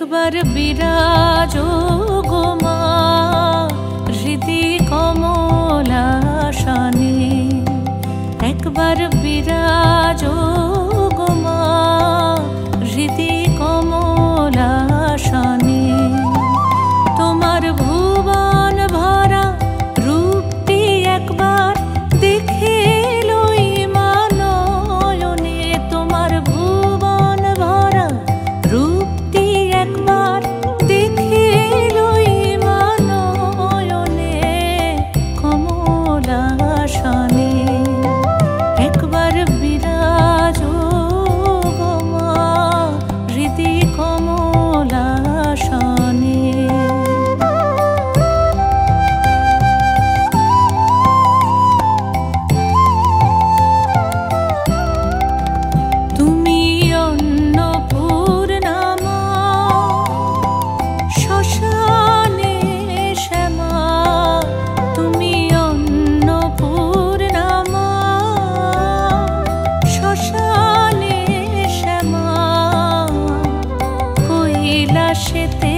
একবার বিরাজো গো মা হৃদি কমলাসনে, একবার বিরাজো গো মা হৃদি কমলাসনে। তোমার ভুবন ভরা রূপটি একবার দেখে লই মা নয়নে, তোমার ভুবন ভরা রূপটি একবার দেখে লই মা নয়নে কমলাসনে। একবার বিরাজো গো মা হৃদি কমলাসনে। তুমি অন্নপূর্ণা মা শ্মশানে শ্যামা, তুমি অন্নপূর্ণা মা শ্মশানে শ্যামা। কৈলাসেতে